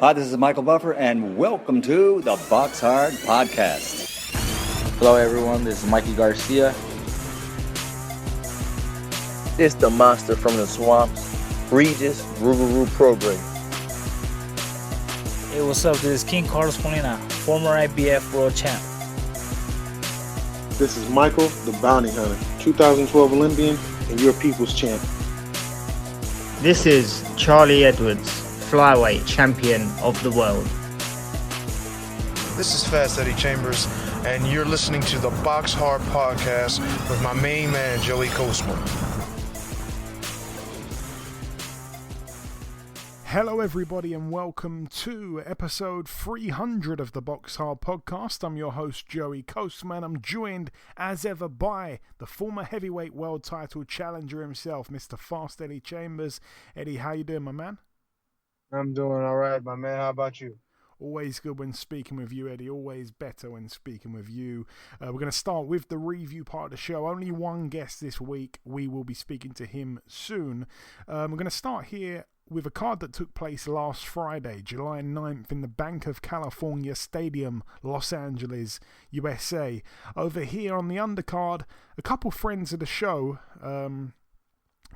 Hi, this is Michael Buffer, and welcome to the BoxHard Podcast. Hello, everyone. This is Mikey Garcia. This the monster from the swamps, Regis Rougarou Program. Hey, what's up? This is King Carlos Molina, former IBF world champ. This is Michael, the Bounty Hunter, 2012 Olympian and your people's champ. This is Charlie Edwards, flyweight champion of the world. This is Fast Eddie Chambers, and you're listening to the BoxHard Podcast with my main man, Joey Coastman. Hello, everybody, and welcome to episode 300 of the BoxHard Podcast. I'm your host, Joey Coastman. I'm joined, as ever, by the former heavyweight world title challenger himself, Mr. Fast Eddie Chambers. Eddie, how you doing, my man? I'm doing all right, my man. How about you? Always good when speaking with you, Eddie. Always better when speaking with you. We're going to start with the review part of the show. Only one guest this week. We will be speaking to him soon. We're going to start here with a card that took place last Friday, July 9th, in the Bank of California Stadium, Los Angeles, USA. Over here on the undercard, a couple friends of the show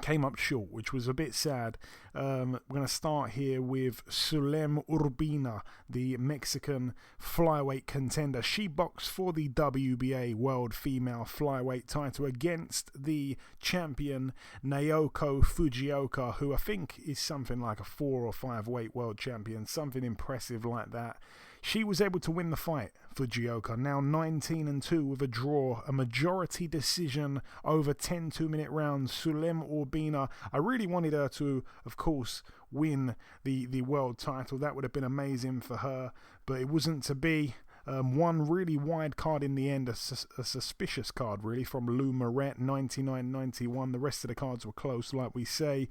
came up short, which was a bit sad. We're going to start here with Sulem Urbina, the Mexican flyweight contender. She boxed for the WBA World Female Flyweight title against the champion Naoko Fujioka, who I think is something like a 4 or 5 weight world champion, something impressive like that. She was able to win the fight, Fujioka, now 19-2 with a draw, a majority decision over 10 2-minute rounds. Sulem Urbina, I really wanted her to, of course, win the world title. That would have been amazing for her, but it wasn't to be. One really wide card in the end, a suspicious card really, from Lou Moret, 99-91. The rest of the cards were close, like we say.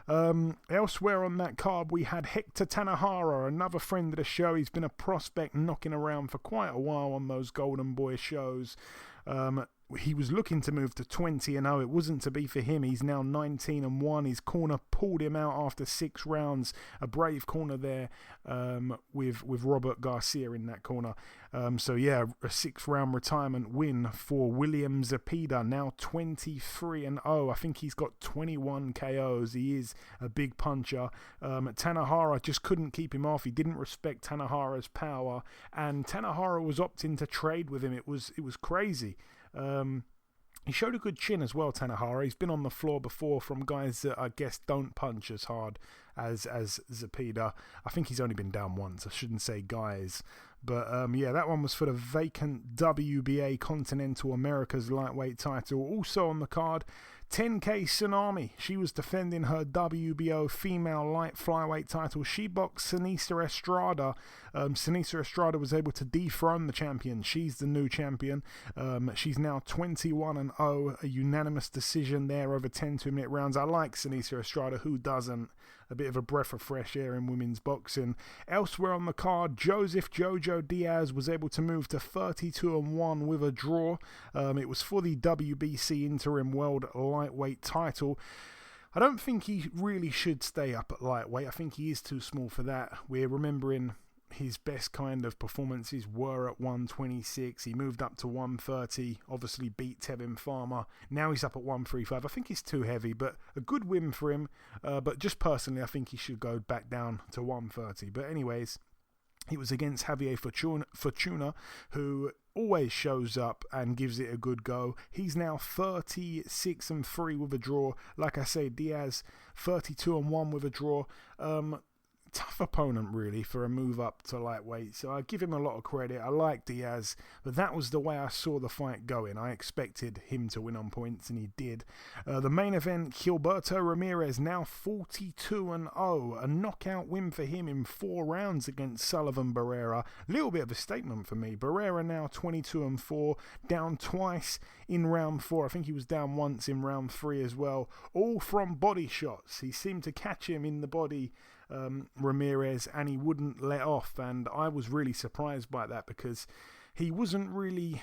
Elsewhere on that card, we had Hector Tanahara, another friend of the show. He's been a prospect knocking around for quite a while on those Golden Boy shows. He was looking to move to 20-0. It wasn't to be for him. He's now 19-1. His corner pulled him out after 6 rounds. A brave corner there with Robert Garcia in that corner. So yeah, a 6-round retirement win for William Zepeda, now 23-0. I think he's got 21 KOs. He is a big puncher. Tanahara just couldn't keep him off. He didn't respect Tanahara's power, and Tanahara was opting to trade with him. It was crazy. He showed a good chin as well, Tanahara. He's been on the floor before from guys that I guess don't punch as hard as Zepeda. I think he's only been down once. I shouldn't say guys. But yeah, that one was for the vacant WBA Continental Americas lightweight title. Also on the card, 10K Tsunami. She was defending her WBO female light flyweight title. She boxed Sinisa Estrada. Sinisa Estrada was able to dethrone the champion. She's the new champion. She's now 21-0. A unanimous decision there over 10 2-minute rounds. I like Sinisa Estrada. Who doesn't? A bit of a breath of fresh air in women's boxing. Elsewhere on the card, Joseph Jojo Diaz was able to move to 32-1 with a draw. It was for the WBC Interim World Lightweight title. I don't think he really should stay up at lightweight. I think he is too small for that. We're remembering his best kind of performances were at 126. He moved up to 130, obviously beat Tevin Farmer. Now he's up at 135. I think he's too heavy, but a good win for him. But just personally, I think he should go back down to 130. But anyways, it was against Javier Fortuna, who always shows up and gives it a good go. He's now 36-3 with a draw. Like I say, Diaz 32-1 with a draw. Tough opponent really for a move up to lightweight, so I give him a lot of credit. I like Diaz, but that was the way I saw the fight going. I expected him to win on points, and he did. The main event, Gilberto Ramirez, now 42-0, a knockout win for him in 4 rounds against Sullivan Barrera. Little bit of a statement for me. Barrera now 22-4, down twice in round 4. I think he was down once in round 3 as well, all from body shots. He seemed to catch him in the body, Ramirez, and he wouldn't let off, and I was really surprised by that because he wasn't really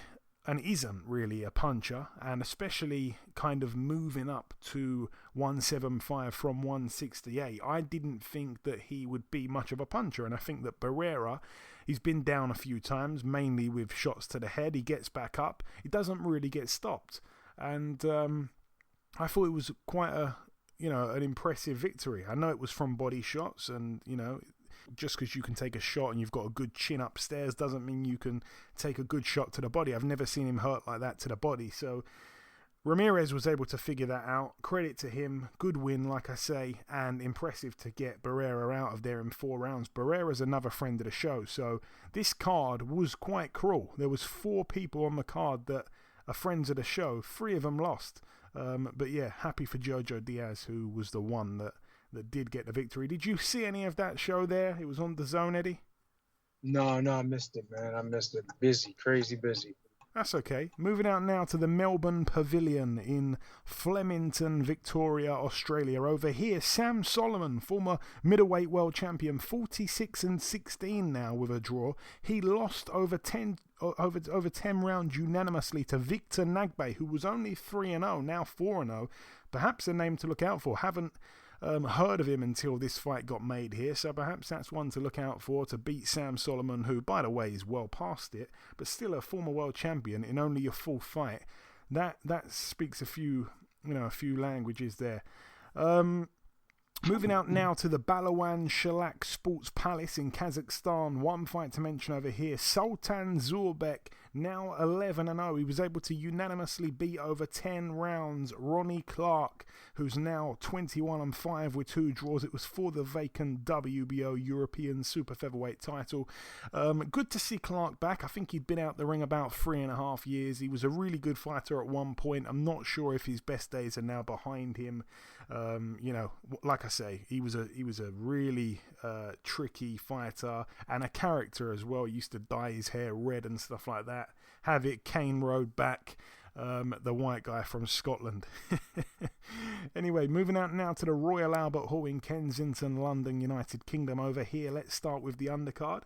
and isn't really a puncher, and especially kind of moving up to 175 from 168. I didn't think that he would be much of a puncher, and I think that Barrera, he's been down a few times, mainly with shots to the head. He gets back up. He doesn't really get stopped. And I thought it was quite an impressive victory. I know it was from body shots, and, just because you can take a shot and you've got a good chin upstairs doesn't mean you can take a good shot to the body. I've never seen him hurt like that to the body. So Ramirez was able to figure that out. Credit to him. Good win, like I say, and impressive to get Barrera out of there in 4 rounds. Barrera's another friend of the show, so this card was quite cruel. There was 4 people on the card that are friends of the show. 3 of them lost. But yeah, happy for Jojo Diaz, who was the one that did get the victory. Did you see any of that show there? It was on DAZN, Eddie? No, I missed it, man. I missed it. Busy, crazy busy. That's okay. Moving out now to the Melbourne Pavilion in Flemington, Victoria, Australia. Over here, Sam Solomon, former middleweight world champion, 46-16 now with a draw. He lost over 10 rounds unanimously to Victor Nagbe, who was only 3-0, now 4-0. Perhaps a name to look out for. Haven't heard of him until this fight got made here, so perhaps that's one to look out for, to beat Sam Solomon, who, by the way, is well past it, but still a former world champion in only a full fight. That speaks a few languages there. Moving out now to the Balawan Shalak Sports Palace in Kazakhstan. One fight to mention over here. Sultan Zurbek, now 11-0. He was able to unanimously beat over 10 rounds Ronnie Clark, who's now 21-5 with 2 draws. It was for the vacant WBO European Super-Featherweight title. Good to see Clark back. I think he'd been out the ring about 3.5 years. He was a really good fighter at one point. I'm not sure if his best days are now behind him. Like I say, he was a really tricky fighter and a character as well. He used to dye his hair red and stuff like that. Have it Kane Road back, the white guy from Scotland. Anyway, moving out now to the Royal Albert Hall in Kensington, London, United Kingdom. Over here, let's start with the undercard.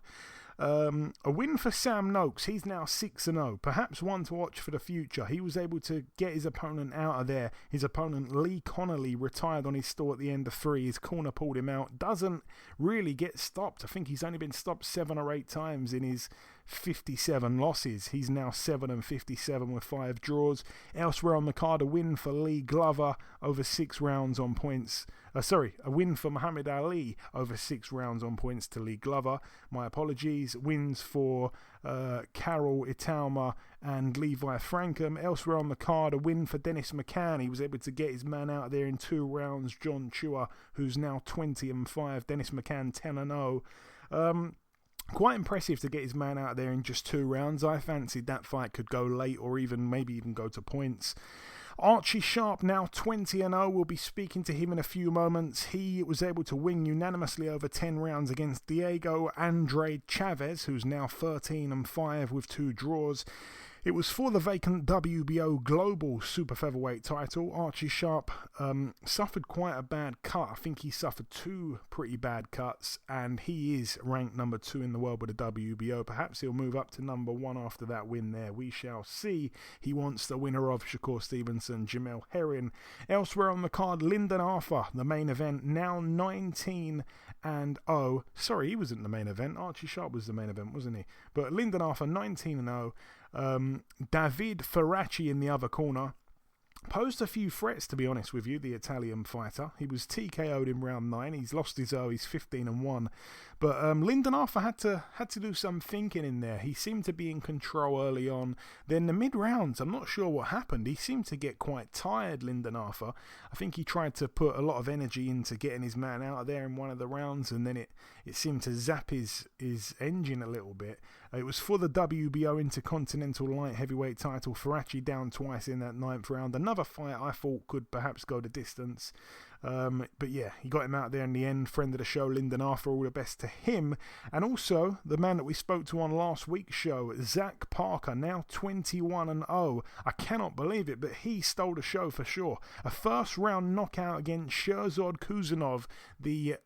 A win for Sam Noakes. He's now 6-0. Perhaps one to watch for the future. He was able to get his opponent out of there. His opponent, Lee Connolly, retired on his stall at the end of 3. His corner pulled him out. Doesn't really get stopped. I think he's only been stopped 7 or 8 times in his 57 losses. He's now 7-57 with 5 draws. Elsewhere on the card, a win for Lee Glover over 6 rounds on points. A win for Muhammad Ali over 6 rounds on points to Lee Glover. My apologies. Wins for Carol Itauma and Levi Frankham. Elsewhere on the card, a win for Dennis McCann. He was able to get his man out there in 2 rounds. John Chua, who's now 20-5. Dennis McCann 10-0. Quite impressive to get his man out there in just 2 rounds. I fancied that fight could go late or maybe even go to points. Archie Sharp, now 20-0. We'll be speaking to him in a few moments. He was able to win unanimously over 10 rounds against Diego Andrade Chavez, who's now 13-5 with 2 draws. It was for the vacant WBO Global Super-Featherweight title. Archie Sharp suffered quite a bad cut. I think he suffered 2 pretty bad cuts, and he is ranked number 2 in the world with the WBO. Perhaps he'll move up to number 1 after that win there. We shall see. He wants the winner of Shakur Stevenson, Jamel Herring. Elsewhere on the card, Lyndon Arthur, the main event, now 19-0. Sorry, he wasn't the main event. Archie Sharp was the main event, wasn't he? But Lyndon Arthur, 19-0. David Ferracci in the other corner posed a few threats, to be honest with you, the Italian fighter. He was TKO'd in round 9. He's lost his he's 15-1. But Lyndon Arthur had to do some thinking in there. He seemed to be in control early on. Then the mid-rounds, I'm not sure what happened. He seemed to get quite tired, Lyndon Arthur. I think he tried to put a lot of energy into getting his man out of there in one of the rounds, and then it seemed to zap his engine a little bit. It was for the WBO Intercontinental Light Heavyweight title. Ferracci down twice in that 9th round. Another fight I thought could perhaps go the distance. But yeah, he got him out there in the end. Friend of the show, Lyndon Arthur, all the best to him. And also the man that we spoke to on last week's show, Zach Parker, now 21-0. I cannot believe it, but he stole the show for sure. A first-round knockout against Sherzod Kuzanov, the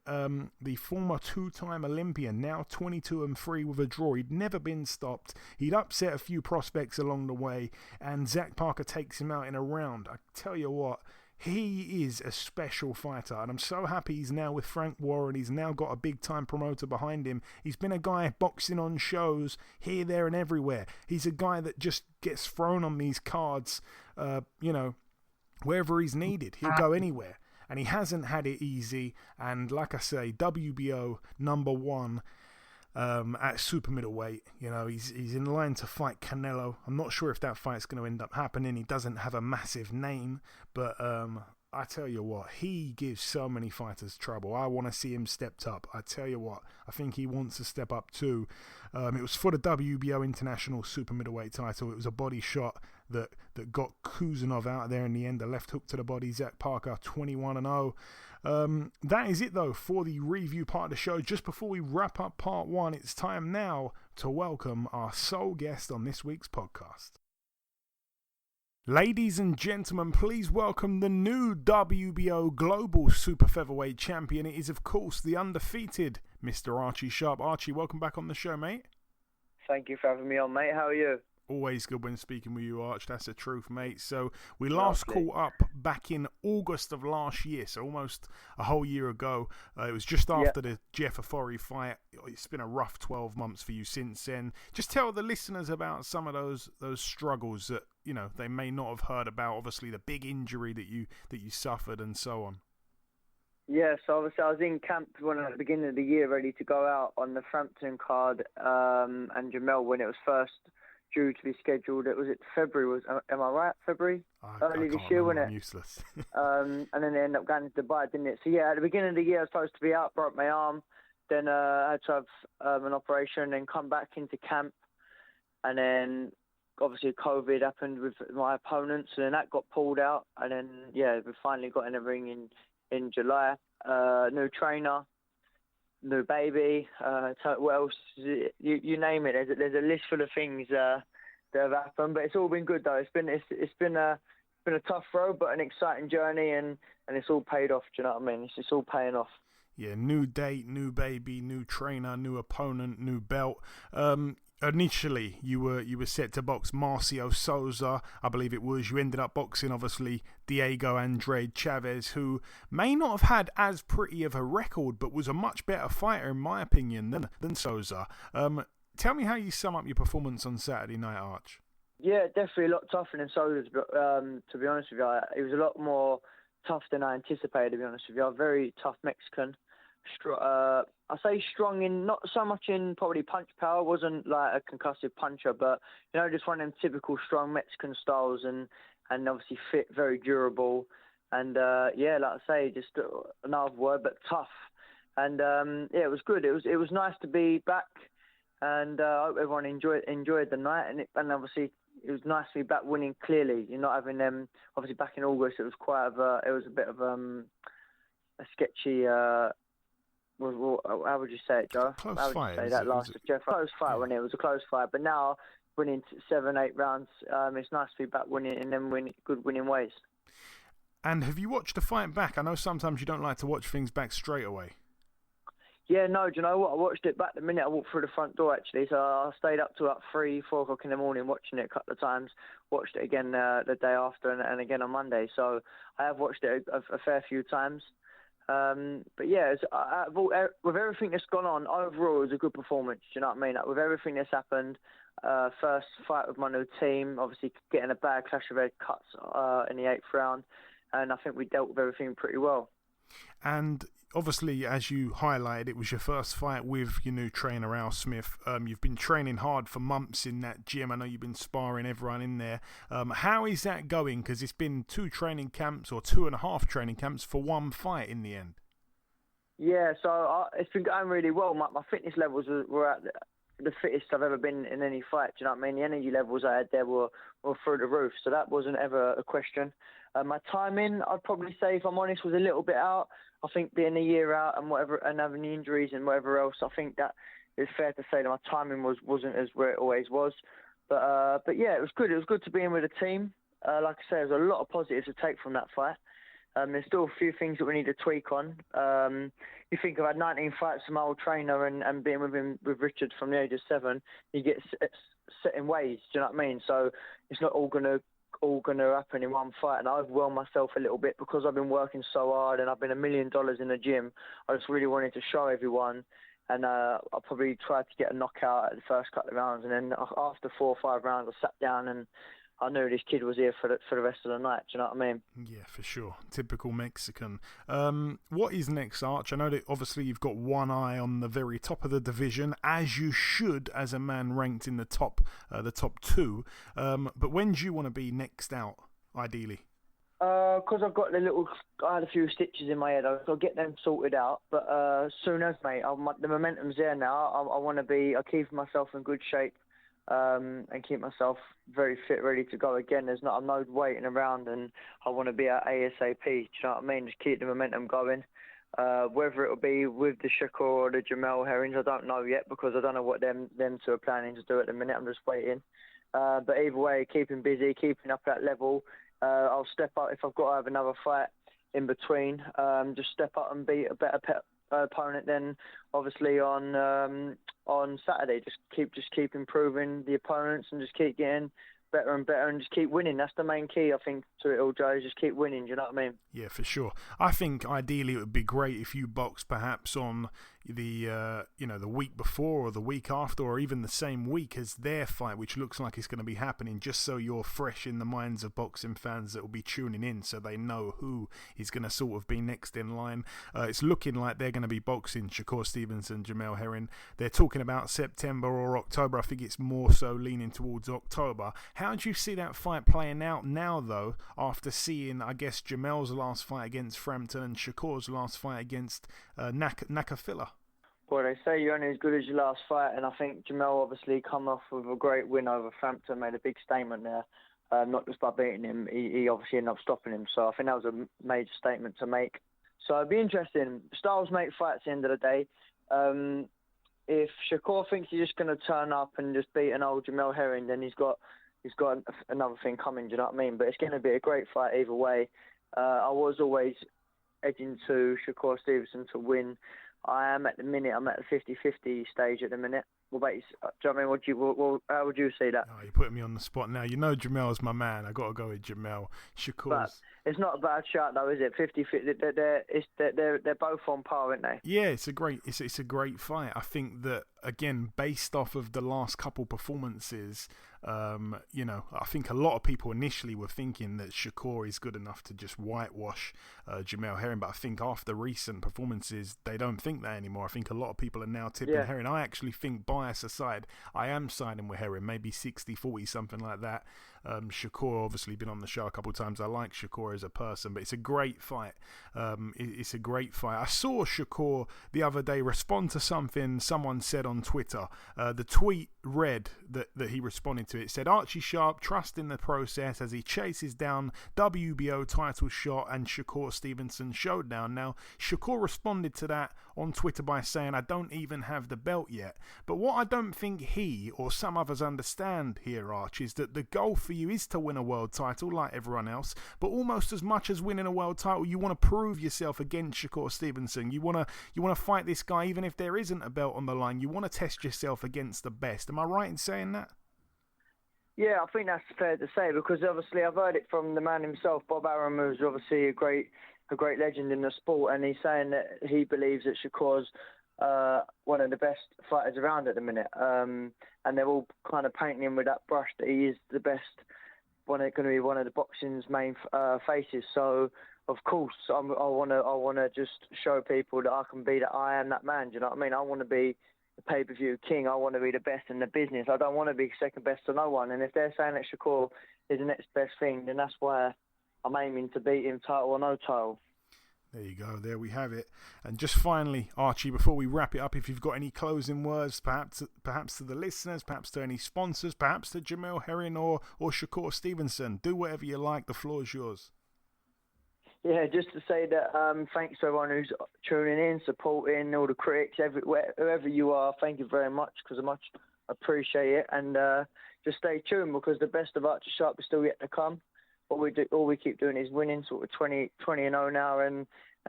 former two-time Olympian, now 22-3 with a draw. He'd never been stopped. He'd upset a few prospects along the way, and Zach Parker takes him out in a round. I tell you what, he is a special fighter, and I'm so happy he's now with Frank Warren. He's now got a big-time promoter behind him. He's been a guy boxing on shows here, there, and everywhere. He's a guy that just gets thrown on these cards, wherever he's needed. He'll go anywhere, and he hasn't had it easy. And like I say, WBO #1 at super middleweight. He's in line to fight Canelo. I'm not sure if that fight's going to end up happening. He doesn't have a massive name, but I tell you what, he gives so many fighters trouble. I want to see him stepped up. I tell you what, I think he wants to step up too. It was for the WBO International Super Middleweight title. It was a body shot that got Kuzanov out there in the end. A left hook to the body. Zach Parker, 21-0. That is it though for the review part of the show. Just before we wrap up part 1, it's time now to welcome our sole guest on this week's podcast. Ladies and gentlemen, please welcome the new WBO Global Super Featherweight Champion. It is, of course, the undefeated Mr. Archie Sharp. Archie, welcome back on the show, mate. Thank you for having me on, mate. How are you? Always good when speaking with you, Arch. That's the truth, mate. So we last caught up back in August of last year, so almost a whole year ago. It was just after the Jeff Ofori fight. It's been a rough 12 months for you since then. Just tell the listeners about some of those struggles that they may not have heard about. Obviously, the big injury that you suffered and so on. Yeah, so obviously I was in camp at the beginning of the year, ready to go out on the Frampton card, and Jamel when it was first due to be scheduled. It was February. Am I right? February? Early this year, wasn't it? I'm useless. And then they ended up going to Dubai, didn't it? So yeah, at the beginning of the year I was supposed to be out, broke my arm, then I had to have an operation, then come back into camp, and then obviously COVID happened with my opponents, and then that got pulled out, and then we finally got in the ring in July. New trainer, new baby, what else? You name it. There's a list full of things that have happened, but it's all been good though. It's been a tough road, but an exciting journey, and it's all paid off. Do you know what I mean? It's all paying off. Yeah, new date, new baby, new trainer, new opponent, new belt. Initially, you were set to box Marcio Souza, I believe it was. You ended up boxing, obviously, Diego Andrade Chavez, who may not have had as pretty of a record, but was a much better fighter, in my opinion, than Souza. Tell me how you sum up your performance on Saturday night, Arch. Yeah, definitely a lot tougher than Souza's, but to be honest with you, it was a lot more tough than I anticipated, to be honest with you. A very tough Mexican. I say strong in, not so much in probably punch power, wasn't like a concussive puncher, but just one of them typical strong Mexican styles, and obviously fit, very durable, and like I say, just another word, but tough. And it was good. It was nice to be back, and I hope everyone enjoyed the night, and obviously it was nice to be back winning clearly. You're not having them obviously back in August. It was a bit of a sketchy. How would you say it, Joe? Close how would fight. you say that last Jeff? Close fight when it was a close fight, but now winning 7-8 rounds, it's nice to be back winning and then win good winning ways. And have you watched the fight back? I know sometimes you don't like to watch things back straight away. Yeah, no, do you know what? I watched it back the minute I walked through the front door, actually. So I stayed up till 3, 4 o'clock in the morning watching it a couple of times. Watched it again the day after and again on Monday. So I have watched it a fair few times. But yeah, with everything that's gone on, overall it was a good performance. Do you know what I mean? With everything that's happened, first fight with my new team, obviously getting a bad clash of head cuts in the 8th round, and I think we dealt with everything pretty well. And obviously, as you highlighted, it was your first fight with your new trainer, Al Smith. You've been training hard for months in that gym. I know you've been sparring everyone in there. How is that going? Because it's been 2 training camps or 2.5 training camps for one fight in the end. Yeah, so it's been going really well. My fitness levels were at the fittest I've ever been in any fight. Do you know what I mean? The energy levels I had there were through the roof, so that wasn't ever a question. My timing, I'd probably say, if I'm honest, was a little bit out. I think being a year out and whatever, and having the injuries and whatever else, I think that it's fair to say that my timing wasn't as where it always was. But yeah, it was good. It was good to be in with a team. Like I say, there's a lot of positives to take from that fight. There's still a few things that we need to tweak on. You think I've had 19 fights with my old trainer and being with Richard from the age of 7, you get set in ways, do you know what I mean? So it's not all gonna happen in one fight, and I overwhelmed myself a little bit because I've been working so hard and I've been $1 million in the gym. I just really wanted to show everyone, and I probably tried to get a knockout at the first couple of rounds, and then after 4 or 5 rounds I sat down and I knew this kid was here for the rest of the night. Do you know what I mean? Yeah, for sure. Typical Mexican. What is next, Arch? I know that obviously you've got one eye on the very top of the division, as you should, as a man ranked in the top 2. But when do you want to be next out, ideally? Because I had a few stitches in my head. I'll get them sorted out. But soon as, mate, the momentum's there now. I want to be. I keep myself in good shape. And keep myself very fit, ready to go again. I'm no waiting around, and I want to be at ASAP. Do you know what I mean? Just keep the momentum going. Whether it'll be with the Shakur or the Jamel Herrings, I don't know yet, because I don't know what them two are planning to do at the minute. I'm just waiting. But either way, keeping busy, keeping up that level. I'll step up if I've got to have another fight in between. Just step up and beat a better opponent than obviously on Saturday. Just keep improving the opponents and just keep getting better and better and just keep winning. That's the main key, I think, to it all, Joe. Just keep winning. Do you know what I mean? Yeah, for sure. I think ideally it would be great if you box perhaps on the the week before or the week after, or even the same week as their fight, which looks like it's going to be happening, just so you're fresh in the minds of boxing fans that will be tuning in, so they know who is going to sort of be next in line. It's looking like they're going to be boxing Shakur Stevenson, Jamel Herring. They're talking about September or October. I think it's more so leaning towards October. How do you see that fight playing out now, though, after seeing, I guess, Jamel's last fight against Frampton and Shakur's last fight against Nakafila? Well, they say you're only as good as your last fight, and I think Jamel obviously come off with a great win over Frampton, made a big statement there, not just by beating him, he obviously ended up stopping him, so I think that was a major statement to make. So it'd be interesting. Styles make fights at the end of the day. If Shakur thinks he's just going to turn up and just beat an old Jamel Herring, then he's got another thing coming, do you know what I mean? But it's going to be a great fight either way. I was always edging to Shakur Stevenson to win. I am at the minute. I'm at the 50-50 stage at the minute. What about you? Do you know what I mean? How would you see that? Oh, you're putting me on the spot now. You know Jamel's my man. I got to go with Jamel. Shakur's... But it's not a bad shot though, is it? 50-50. They're both on par, aren't they? Yeah, it's a great fight. I think that, again, based off of the last couple performances, I think a lot of people initially were thinking that Shakur is good enough to just whitewash Jamel Herring, but I think after recent performances, they don't think that anymore. I think a lot of people are now tipping Herring. I actually think, bias aside, I am siding with Herring, maybe 60-40, something like that. Shakur obviously been on the show a couple of times. I like Shakur as a person, but it's a great fight. It's a great fight. I saw Shakur the other day respond to something someone said on Twitter. The tweet read that he responded to. It said, Archie Sharp, trust in the process as he chases down WBO title shot and Shakur Stevenson showdown. Now, Shakur responded to that on Twitter by saying, I don't even have the belt yet. But what I don't think he or some others understand here, Arch, is that the goal for you is to win a world title like everyone else, but almost as much as winning a world title, you want to prove yourself against Shakur Stevenson. You want to fight this guy even if there isn't a belt on the line. You want to test yourself against the best. Am I right in saying that? Yeah, I think that's fair to say, because obviously I've heard it from the man himself, Bob Arum, who's obviously a great legend in the sport, and he's saying that he believes that Shakur's one of the best fighters around at the minute, and they're all kind of painting him with that brush that he is the best, going to be one of the boxing's main faces. So of course I want to just show people that I can be that. I am that man. Do you know what I mean? I want to be the pay-per-view king. I want to be the best in the business. I don't want to be second best to no one. And if they're saying that Shakur is the next best thing, then that's why I'm aiming to beat him, title or no title. There you go. There we have it. And just finally, Archie, before we wrap it up, if you've got any closing words, perhaps to the listeners, perhaps to any sponsors, perhaps to Jamel Herring or Shakur Stevenson, do whatever you like. The floor is yours. Yeah, just to say that thanks to everyone who's tuning in, supporting, all the critics, whoever you are, thank you very much, because I much appreciate it. And just stay tuned, because the best of Archie Sharp is still yet to come. All we keep doing is winning, sort of 20-0 now, and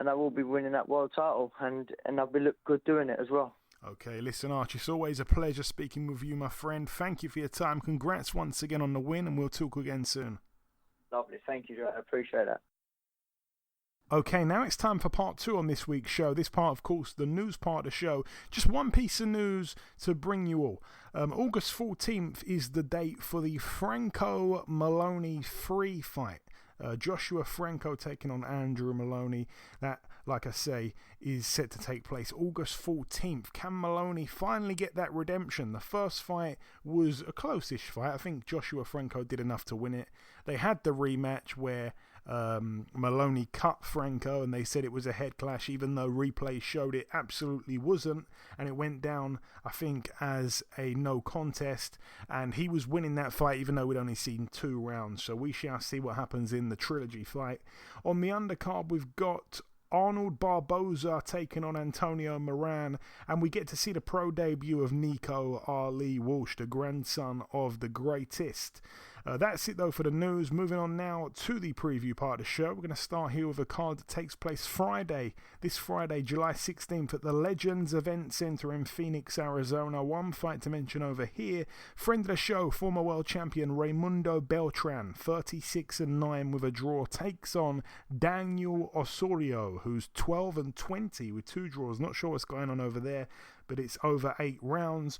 I will be winning that world title, and I'll be look good doing it as well. Okay, listen, Archie, it's always a pleasure speaking with you, my friend. Thank you for your time. Congrats once again on the win, and we'll talk again soon. Lovely, thank you, I appreciate that. Okay, now it's time for part 2 on this week's show. This part, of course, the news part of the show. Just one piece of news to bring you all. August 14th is the date for the Franco Maloney 3 fight. Joshua Franco taking on Andrew Maloney. That, like I say, is set to take place August 14th. Can Maloney finally get that redemption? The first fight was a close-ish fight. I think Joshua Franco did enough to win it. They had the rematch where Maloney cut Franco, and they said it was a head clash, even though replay showed it absolutely wasn't, and it went down, I think, as a no contest, and he was winning that fight even though we'd only seen 2 rounds. So we shall see what happens in the trilogy fight. On the undercard, we've got Arnold Barboza taking on Antonio Moran, and we get to see the pro debut of Nico Ali Walsh, the grandson of the greatest. That's it though for the news. Moving on now to the preview part of the show. We're going to start here with a card that takes place this Friday, July 16th at the Legends Event Center in Phoenix, Arizona. One fight to mention over here. Friend of the show, former world champion Raimundo Beltran, 36-9 with a draw, takes on Daniel Osorio, who's 12-20 with 2 draws. Not sure what's going on over there, but it's over 8 rounds.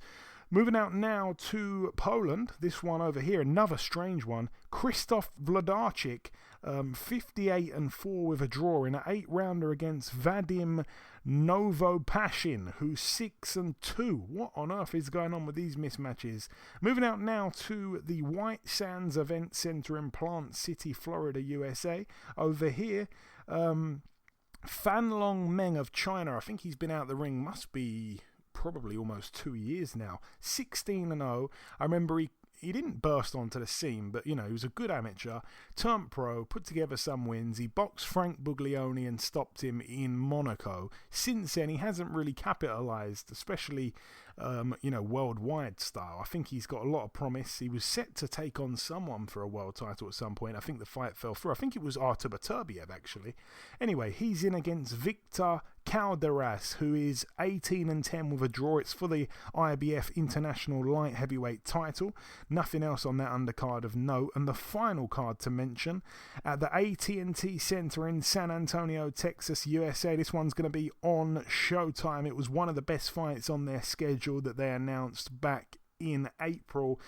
Moving out now to Poland, this one over here, another strange one. Krzysztof Wlodarczyk, 58-4 with a draw in an 8-rounder against Vadim Novopashin, who's 6-2. What on earth is going on with these mismatches? Moving out now to the White Sands Event Center in Plant City, Florida, USA. Over here, Fanlong Meng of China, I think he's been out the ring, must be probably almost 2 years now. 16-0. I remember he didn't burst onto the scene, but, he was a good amateur. Turned pro, put together some wins. He boxed Frank Buglioni and stopped him in Monaco. Since then, he hasn't really capitalized, especially, worldwide style. I think he's got a lot of promise. He was set to take on someone for a world title at some point. I think the fight fell through. I think it was Artur Beterbiev, actually. Anyway, he's in against Victor Calderas, who is 18-10 with a draw. It's for the IBF International Light Heavyweight title. Nothing else on that undercard of note. And the final card to mention, at the AT&T Center in San Antonio, Texas, USA. This one's going to be on Showtime. It was one of the best fights on their schedule that they announced back in April.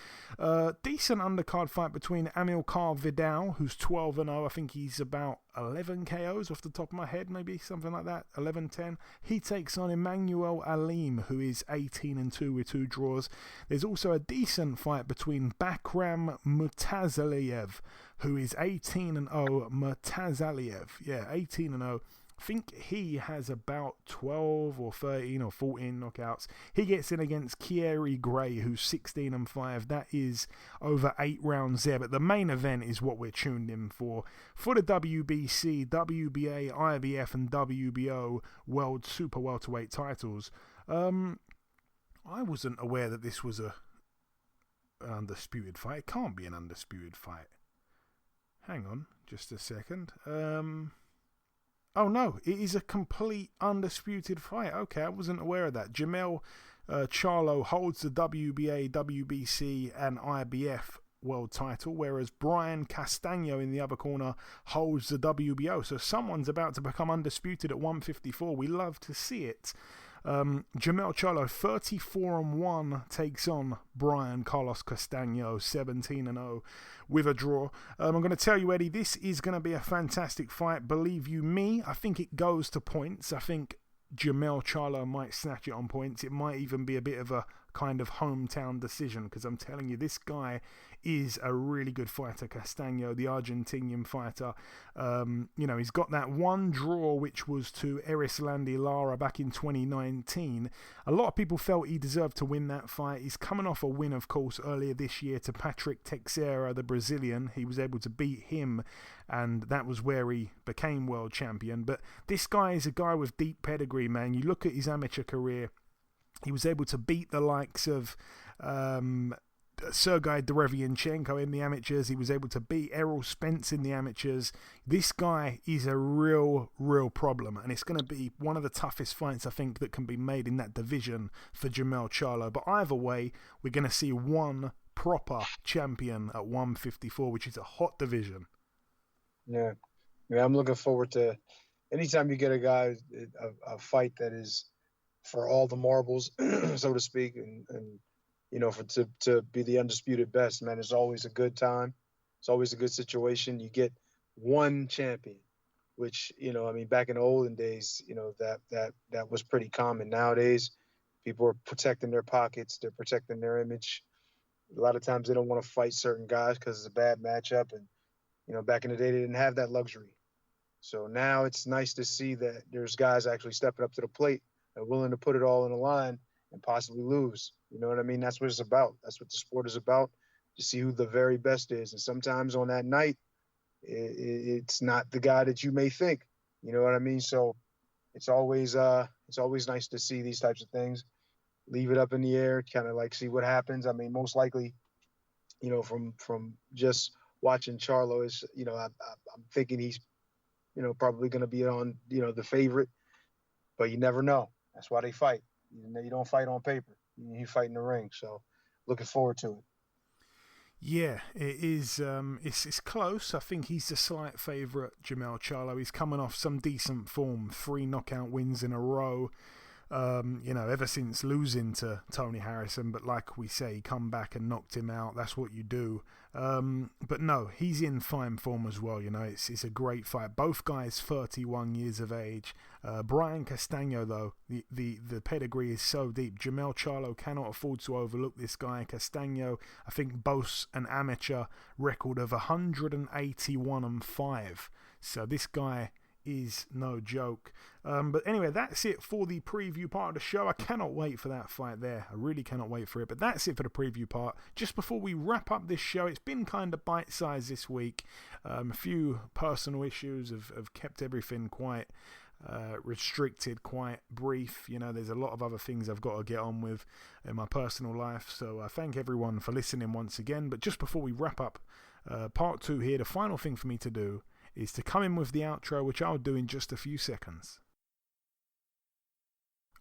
Decent undercard fight between Amilcar Vidal, who's 12-0. I think he's about 11 KOs off the top of my head, maybe something like that, 11-10. He takes on Emmanuel Alim, who is 18-2 with 2 draws. There's also a decent fight between Bakram Mutazaliev, who is 18-0. Mutazaliev, 18-0. I think he has about 12 or 13 or 14 knockouts. He gets in against Kieri Gray, who's 16-5. That is over 8 rounds there. But the main event is what we're tuned in for the WBC, WBA, IBF, and WBO World Super Welterweight titles. I wasn't aware that this was an undisputed fight. It can't be an undisputed fight. Hang on, just a second. Oh no, it is a complete undisputed fight. Okay, I wasn't aware of that. Jamel Charlo holds the WBA, WBC, and IBF world title, whereas Brian Castano in the other corner holds the WBO. So someone's about to become undisputed at 154. We love to see it. Jamel Charlo, 34-1, takes on Brian Carlos Castano, 17-0 with a draw. I'm going to tell you, Eddie, this is going to be a fantastic fight. Believe you me, I think it goes to points. I think Jamel Charlo might snatch it on points. It might even be a bit of a kind of hometown decision, because I'm telling you, this guy is a really good fighter, Castaño, the Argentinian fighter. He's got that one draw, which was to Erislandy Lara back in 2019. A lot of people felt he deserved to win that fight. He's coming off a win, of course, earlier this year to Patrick Teixeira, the Brazilian. He was able to beat him, and that was where he became world champion. But this guy is a guy with deep pedigree, man. You look at his amateur career, he was able to beat the likes of Sergei Derevianchenko in the amateurs. He was able to beat Errol Spence in the amateurs. This guy is a real problem, and it's going to be one of the toughest fights, I think, that can be made in that division for Jamel Charlo. But either way, we're going to see one proper champion at 154, which is a hot division. Yeah, I'm looking forward to anytime you get a guy, a fight that is for all the marbles, so to speak, and to be the undisputed best, man, it's always a good time. It's always a good situation. You get one champion, which, back in the olden days, that was pretty common. Nowadays, people are protecting their pockets. They're protecting their image. A lot of times they don't want to fight certain guys because it's a bad matchup. And, back in the day, they didn't have that luxury. So now it's nice to see that there's guys actually stepping up to the plate and willing to put it all on the line and possibly lose. You know what I mean? That's what it's about. That's what the sport is about, to see who the very best is. And sometimes on that night, it's not the guy that you may think. You know what I mean? So it's always nice to see these types of things. Leave it up in the air, kind of like see what happens. I mean, most likely, from just watching Charlo, is I'm thinking he's probably going to be on the favorite, but you never know. That's why they fight. You don't fight on paper. You fight in the ring. So looking forward to it. Yeah, it is. It's close. I think he's the slight favourite, Jamel Charlo. He's coming off some decent form, 3 knockout wins in a row. Ever since losing to Tony Harrison, but like we say, he come back and knocked him out. That's what you do. But no, he's in fine form as well. It's a great fight. Both guys 31 years of age. Brian Castaño, though, the pedigree is so deep. Jamel Charlo cannot afford to overlook this guy. Castaño, I think, boasts an amateur record of 181-5. So this guy is no joke. But anyway, that's it for the preview part of the show. I cannot wait for that fight there. I really cannot wait for it. But that's it for the preview part. Just before we wrap up this show, it's been kind of bite-sized this week. A few personal issues have kept everything quite restricted, quite brief. There's a lot of other things I've got to get on with in my personal life. So I thank everyone for listening once again. But just before we wrap up part 2 here, the final thing for me to do is to come in with the outro, which I'll do in just a few seconds.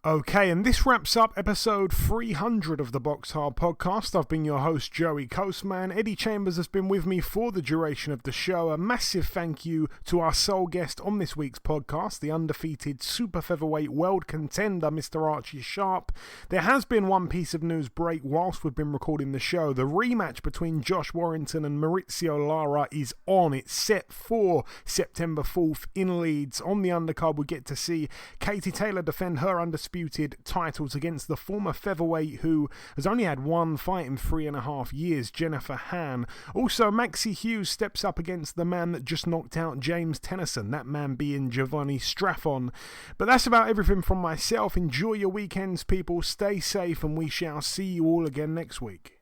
Okay, and this wraps up episode 300 of the BoxHard Podcast. I've been your host, Joey Coastman. Eddie Chambers has been with me for the duration of the show. A massive thank you to our sole guest on this week's podcast, the undefeated Super-Featherweight world contender, Mr. Archie Sharp. There has been one piece of news break whilst we've been recording the show. The rematch between Josh Warrington and Maurizio Lara is on. It's set for September 4th in Leeds. On the undercard, we get to see Katie Taylor defend her undisputed titles against the former featherweight who has only had one fight in 3.5 years, Jennifer Han. Also, Maxie Hughes steps up against the man that just knocked out James Tennyson, that man being Giovanni Straffon. But that's about everything from myself. Enjoy your weekends, people. Stay safe, and we shall see you all again next week.